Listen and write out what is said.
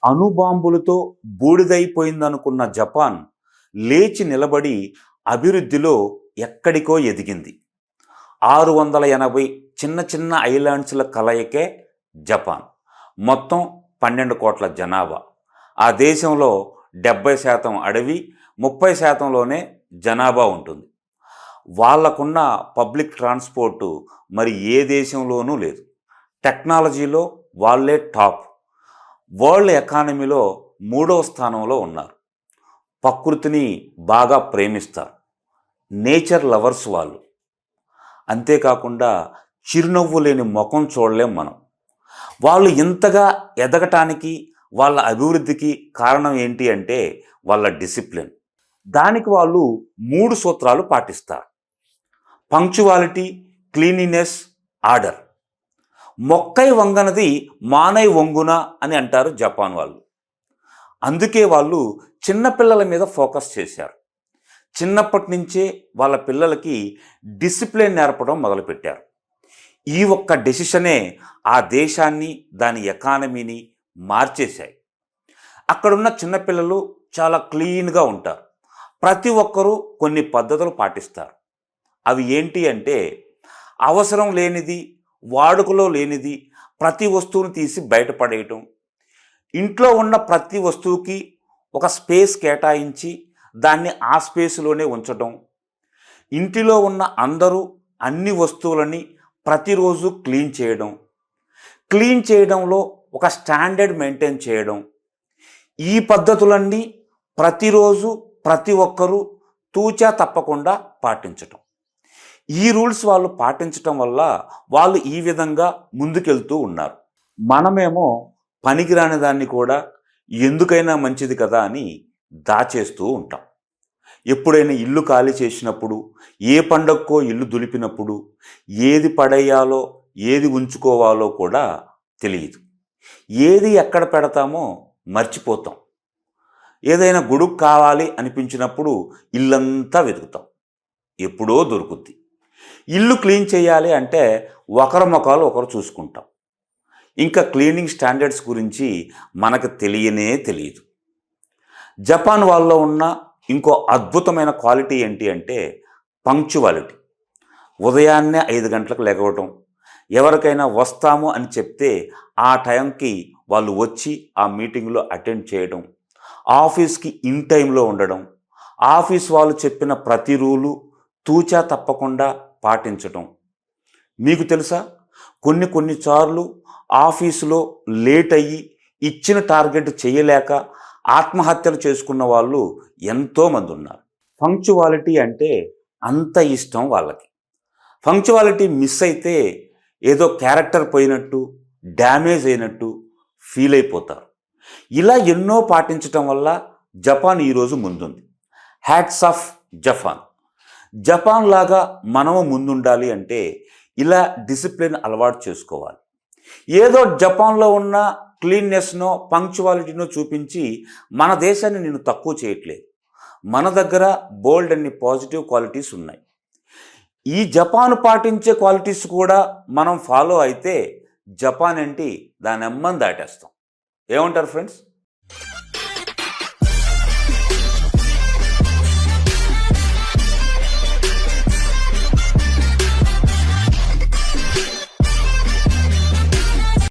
అణుబాంబులతో బూడిదైపోయిందనుకున్న Japan లేచి నిలబడి అభివృద్ధిలో ఎక్కడికో ఎదిగింది. 680 చిన్న చిన్న ఐలాండ్స్ల కలయికే జపాన్. మొత్తం 12 కోట్ల జనాభా. ఆ దేశంలో 70% అడవి, 30%లోనే జనాభా ఉంటుంది. వాళ్ళకున్న పబ్లిక్ ట్రాన్స్పోర్టు మరి ఏ దేశంలోనూ లేదు. టెక్నాలజీలో వాళ్ళే టాప్. వరల్డ్ ఎకానమీలో 3వ స్థానంలో ఉన్నారు. ప్రకృతిని బాగా ప్రేమిస్తారు. నేచర్ లవర్స్ వాళ్ళు. అంతేకాకుండా చిరునవ్వు లేని ముఖం చూడలేం మనం. వాళ్ళు ఇంతగా ఎదగటానికి, వాళ్ళ అభివృద్ధికి కారణం ఏంటి అంటే వాళ్ళ డిసిప్లిన్. దానికి వాళ్ళు 3 సూత్రాలు పాటిస్తారు. Punctuality, cleanliness, order. మొక్కై వంగనది మానై వంగున అని అంటారు జపాన్ వాళ్ళు. అందుకే వాళ్ళు చిన్నపిల్లల మీద ఫోకస్ చేశారు. చిన్నప్పటి నుంచే వాళ్ళ పిల్లలకి డిసిప్లిన్ నేర్పడం మొదలుపెట్టారు. ఈ ఒక్క డెసిషనే ఆ దేశాన్ని, దాని ఎకానమీని మార్చేశాయి. అక్కడున్న చిన్నపిల్లలు చాలా క్లీన్గా ఉంటారు. ప్రతి ఒక్కరూ కొన్ని పద్ధతులు పాటిస్తారు. అవి ఏంటి అంటే అవసరం లేనిది, వాడుకలో లేనిది ప్రతి వస్తువుని తీసి బయటపడేయటం, ఇంట్లో ఉన్న ప్రతి వస్తువుకి ఒక స్పేస్ కేటాయించి దాన్ని ఆ స్పేస్లోనే ఉంచటం, ఇంటిలో ఉన్న అందరూ అన్ని వస్తువులని ప్రతిరోజు క్లీన్ చేయడం, క్లీన్ చేయడంలో ఒక స్టాండర్డ్ మెయింటైన్ చేయడం, ఈ పద్ధతులన్నీ ప్రతిరోజు ప్రతి ఒక్కరూ తూచా తప్పకుండా పాటించటం. ఈ రూల్స్ వాళ్ళు పాటించటం వల్ల వాళ్ళు ఈ విధంగా ముందుకెళ్తూ ఉన్నారు. మనమేమో పనికిరాని దాన్ని కూడా ఎందుకైనా మంచిది కదా అని దాచేస్తూ ఉంటాం. ఎప్పుడైనా ఇల్లు ఖాళీ చేసినప్పుడు, ఏ పండగకో ఇల్లు దులిపినప్పుడు ఏది పడేయాలో, ఏది ఉంచుకోవాలో కూడా తెలియదు. ఏది ఎక్కడ పెడతామో మర్చిపోతాం. ఏదైనా గొడుగు కావాలి అనిపించినప్పుడు ఇల్లంతా వెతుకుతాం, ఎప్పుడో దొరుకుద్ది. ఇల్లు క్లీన్ చేయాలి అంటే ఒకరి ముఖాలు ఒకరు చూసుకుంటాం. ఇంకా క్లీనింగ్ స్టాండర్డ్స్ గురించి మనకు తెలియనే తెలియదు. జపాన్ వాళ్ళలో ఉన్న ఇంకో అద్భుతమైన క్వాలిటీ ఏంటి అంటే పంక్చువాలిటీ. ఉదయాన్నే 5 గంటలకు లెగవటం, ఎవరికైనా వస్తాము అని చెప్తే ఆ టైంకి వాళ్ళు వచ్చి ఆ మీటింగ్లో అటెండ్ చేయడం, ఆఫీస్కి ఇన్ టైంలో ఉండడం, ఆఫీస్ వాళ్ళు చెప్పిన ప్రతి రూలు తూచా తప్పకుండా పాటించటం. మీకు తెలుసా, కొన్నిసార్లు ఆఫీసులో లేట్ అయ్యి ఇచ్చిన టార్గెట్ చేయలేక ఆత్మహత్యలు చేసుకున్న వాళ్ళు ఎంతోమంది ఉన్నారు. పంక్చువాలిటీ అంటే అంత ఇష్టం వాళ్ళకి. పంక్చువాలిటీ మిస్ అయితే ఏదో క్యారెక్టర్ పోయినట్టు, డ్యామేజ్ అయినట్టు ఫీల్ అయిపోతారు. ఇలా ఎన్నో పాటించటం వల్ల జపాన్ ఈరోజు ముందుంది. Hats off Japan. జపాన్ లాగా మనము ముందుండాలి అంటే ఇలా డిసిప్లిన్ అలవాటు చేసుకోవాలి. ఏదో జపాన్లో ఉన్న క్లీన్నెస్నో, పంక్చువాలిటీనో చూపించి మన దేశాన్ని నేను తక్కువ చేయట్లేదు. మన దగ్గర బోల్డ్ అన్ని పాజిటివ్ క్వాలిటీస్ ఉన్నాయి. ఈ జపాన్ పాటించే క్వాలిటీస్ కూడా మనం ఫాలో అయితే జపాన్ ఏంటి దాని అమ్మని దాటేస్తాం. ఏమంటారు ఫ్రెండ్స్?